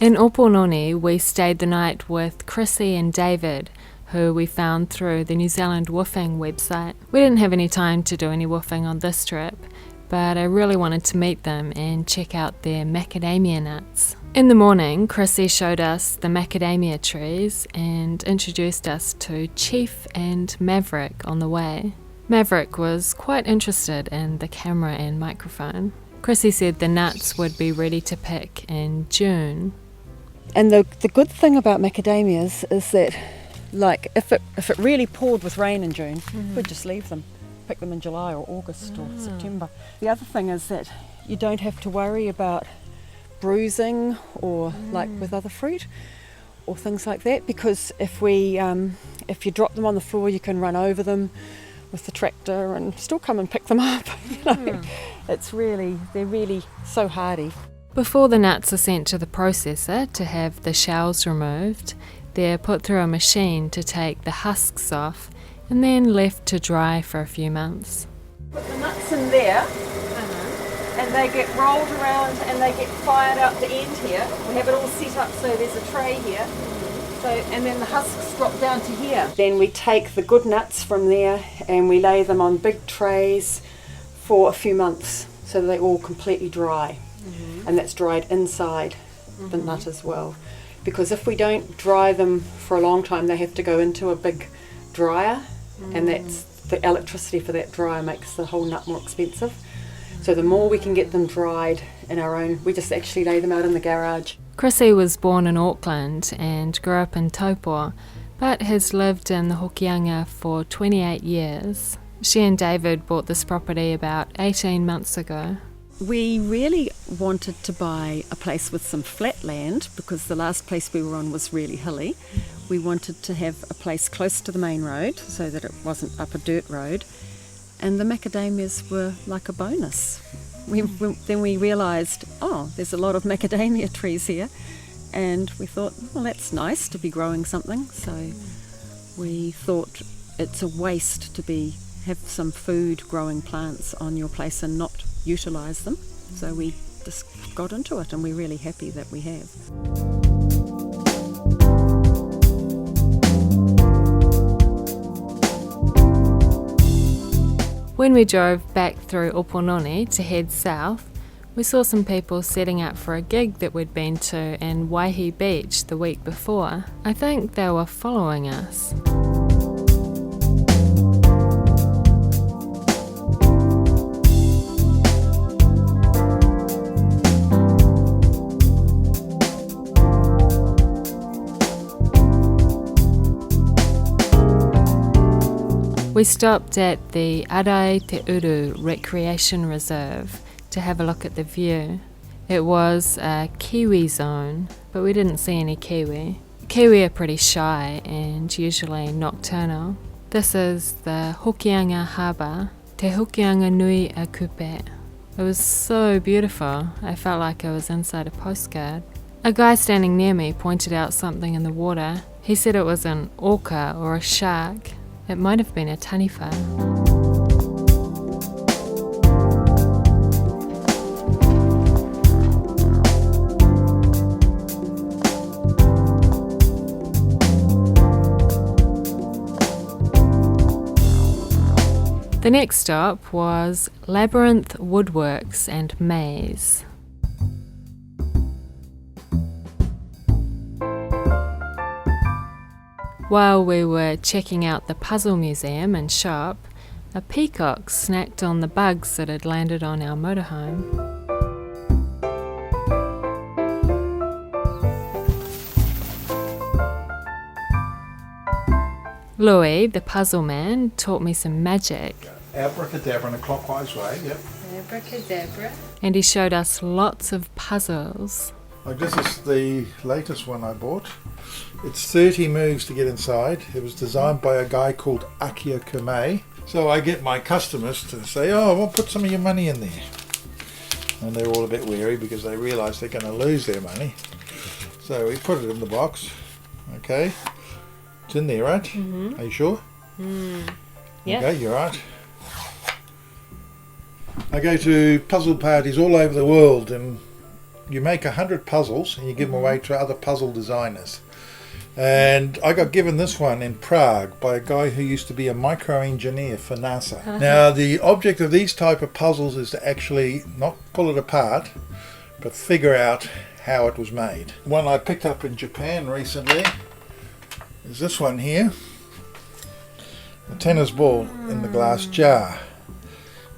In Opononi, we stayed the night with Chrissy and David, who we found through the New Zealand woofing website. We didn't have any time to do any woofing on this trip, but I really wanted to meet them and check out their macadamia nuts. In the morning, Chrissy showed us the macadamia trees and introduced us to Chief and Maverick on the way. Maverick was quite interested in the camera and microphone. Chrissy said the nuts would be ready to pick in June. And the good thing about macadamias is that, like, if it really poured with rain in June, we'd just leave them, pick them in July or August or September. The other thing is that you don't have to worry about bruising or like with other fruit or things like that, because if you drop them on the floor, you can run over them with the tractor and still come and pick them up. They're really so hardy. Before the nuts are sent to the processor to have the shells removed, they're put through a machine to take the husks off and then left to dry for a few months. Put the nuts in there and they get rolled around and they get fired out the end here. We have it all set up so there's a tray here. And then the husks drop down to here. Then we take the good nuts from there and we lay them on big trays for a few months so they all completely dry. And that's dried inside the nut as well. Because if we don't dry them for a long time, they have to go into a big dryer, and that's the electricity for that dryer makes the whole nut more expensive. So the more we can get them dried in our own, we just actually lay them out in the garage. Chrissy was born in Auckland and grew up in Taupo, but has lived in the Hokianga for 28 years. She and David bought this property about 18 months ago. We really wanted to buy a place with some flat land because the last place we were on was really hilly. We wanted to have a place close to the main road so that it wasn't up a dirt road, and the macadamias were like a bonus. Then we realised, there's a lot of macadamia trees here, and we thought, well, that's nice to be growing something. So we thought it's a waste to have some food growing plants on your place and not utilise them. So we just got into it, and we're really happy that we have. When we drove back through Opononi to head south, we saw some people setting up for a gig that we'd been to in Waihi Beach the week before. I think they were following us. We stopped at the Arai Te Uru Recreation Reserve to have a look at the view. It was a kiwi zone, but we didn't see any kiwi. Kiwi are pretty shy and usually nocturnal. This is the Hokianga Harbour, Te Hokianga Nui a Kupe. It was so beautiful, I felt like I was inside a postcard. A guy standing near me pointed out something in the water. He said it was an orca or a shark. It might have been a taniwha. The next stop was Labyrinth Woodworks and Maze. While we were checking out the puzzle museum and shop, a peacock snacked on the bugs that had landed on our motorhome. Louis, the puzzle man, taught me some magic. Abracadabra in a clockwise way, yep. Abracadabra. And he showed us lots of puzzles. Like this is the latest one I bought. It's 30 moves to get inside. It was designed by a guy called Akio Kamei. So I get my customers to say, well, put some of your money in there. And they're all a bit wary because they realise they're going to lose their money. So we put it in the box. Okay. It's in there, right? Mm-hmm. Are you sure? Yeah. Okay, you're right. I go to puzzle parties all over the world, and you make 100 puzzles and you give them away to other puzzle designers. And I got given this one in Prague by a guy who used to be a micro-engineer for NASA. Now, the object of these type of puzzles is to actually not pull it apart, but figure out how it was made. One I picked up in Japan recently is this one here. A tennis ball in the glass jar.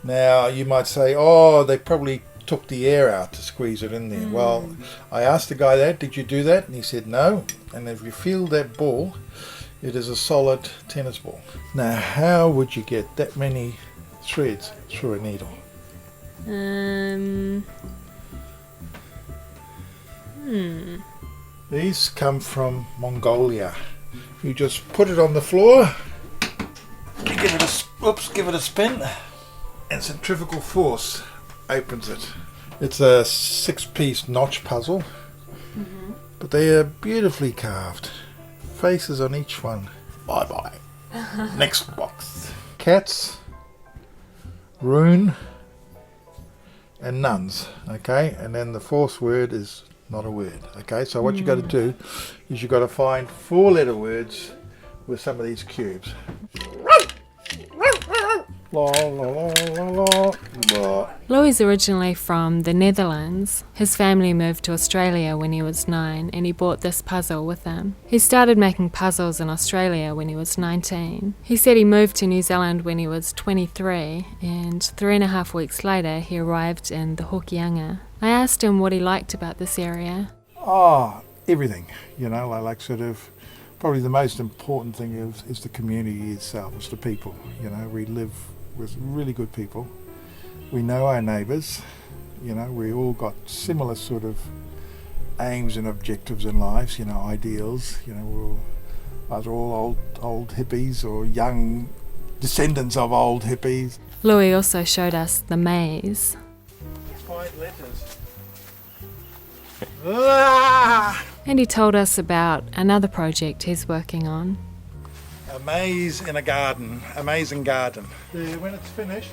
Now, you might say, oh, they probably took the air out to squeeze it in there. Well, I asked the guy that, did you do that? And he said no. And if you feel that ball, it is a solid tennis ball. Now, how would you get that many threads through a needle? These come from Mongolia. You just put it on the floor, you give it a spin, and centrifugal force opens it. It's a 6-piece notch puzzle, but they are beautifully carved. Faces on each one. Bye bye. Next box. Cats, rune, and nuns. Okay, and then the fourth word is not a word. Okay, so what you got to do is you got to find 4-letter words with some of these cubes. La, la, la, la, la, la. Louis originally from the Netherlands. His family moved to Australia when he was 9 and he brought this puzzle with him. He started making puzzles in Australia when he was 19. He said he moved to New Zealand when he was 23 and 3.5 weeks later he arrived in the Hokianga. I asked him what he liked about this area. Everything. You know, I like sort of, probably the most important thing is the community itself, it's the people. You know, we live with really good people. We know our neighbours. You know, we all got similar sort of aims and objectives in lives, you know, ideals. You know, we're all old hippies or young descendants of old hippies. Louis also showed us the maze. 5 letters. And he told us about another project he's working on. A maze in a garden, amazing garden. When it's finished,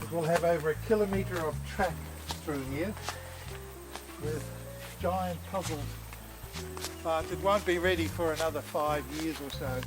it will have over 1 kilometre of track through here with giant puzzles. But it won't be ready for another 5 years or so.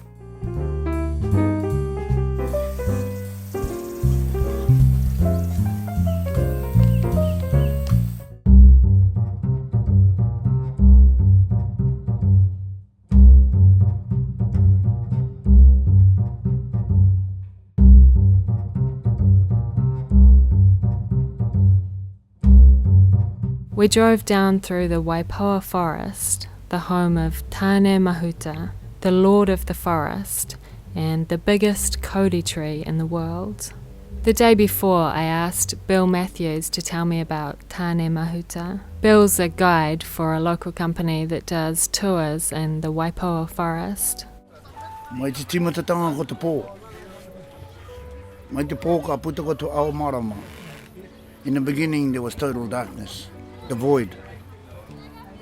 We drove down through the Waipoa forest, the home of Tāne Mahuta, the lord of the forest, and the biggest kauri tree in the world. The day before, I asked Bill Matthews to tell me about Tāne Mahuta. Bill's a guide for a local company that does tours in the Waipoa forest. Mai te timatatanga ko te pō. Mai te pō ka puta ko te ao marama. In the beginning there was total darkness. The void,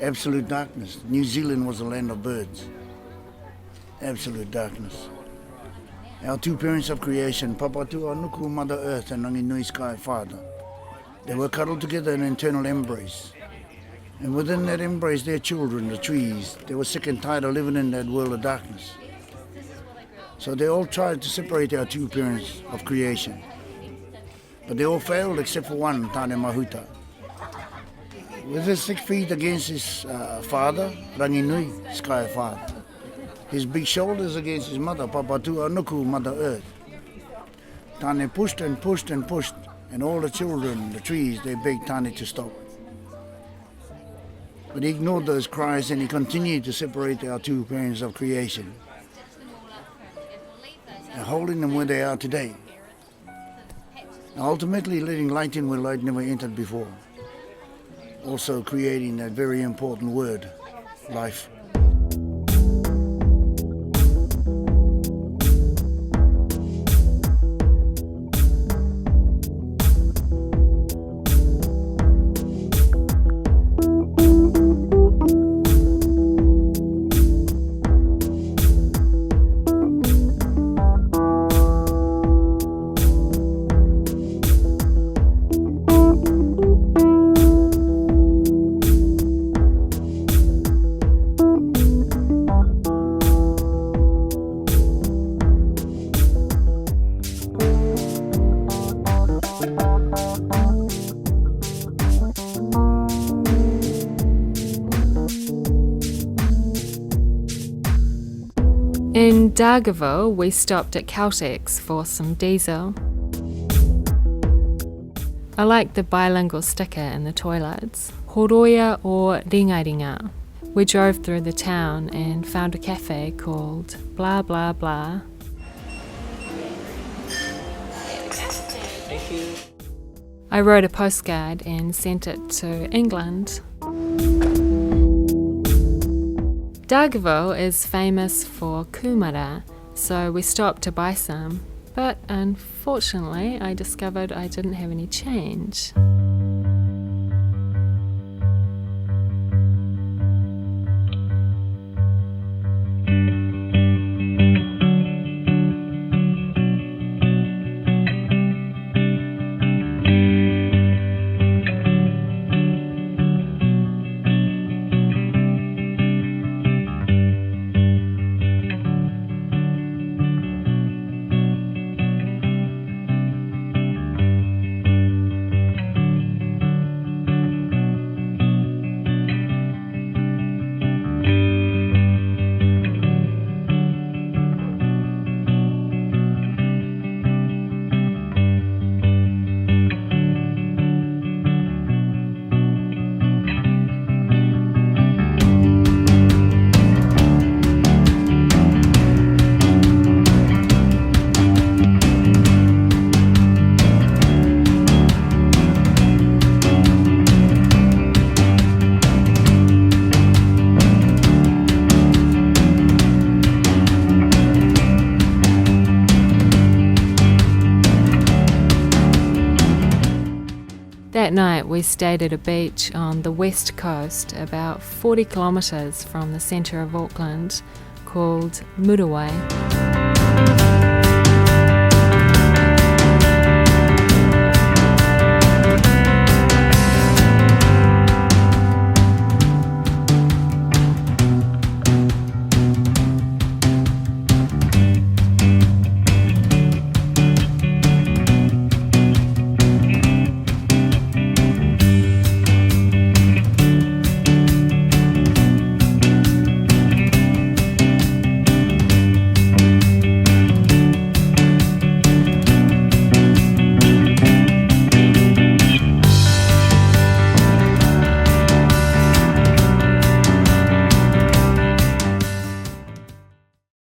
absolute darkness. New Zealand was a land of birds. Absolute darkness. Our 2 parents of creation, Papa Tua Nuku, Mother Earth, and Rangi Nui Sky Father, they were cuddled together in an eternal embrace. And within that embrace, their children, the trees, they were sick and tired of living in that world of darkness. So they all tried to separate our 2 parents of creation. But they all failed except for one, Tāne Mahuta. With his 6 feet against his father, Rangi Nui, Sky Father. His big shoulders against his mother, Papa Tua Nuku, Mother Earth. Tāne pushed and pushed and pushed, and all the children, the trees, they begged Tāne to stop. But he ignored those cries and he continued to separate our 2 parents of creation, and holding them where they are today. And ultimately letting light in where light never entered before. Also creating that very important word, life. Dargaville, we stopped at Caltex for some diesel. I like the bilingual sticker in the toilets. Horoia or Ringaringa. We drove through the town and found a cafe called blah blah blah. Thank you. I wrote a postcard and sent it to England. Dargaville is famous for kumara, so we stopped to buy some, but unfortunately I discovered I didn't have any change. That night we stayed at a beach on the west coast, about 40 kilometres from the centre of Auckland, called Muriwai.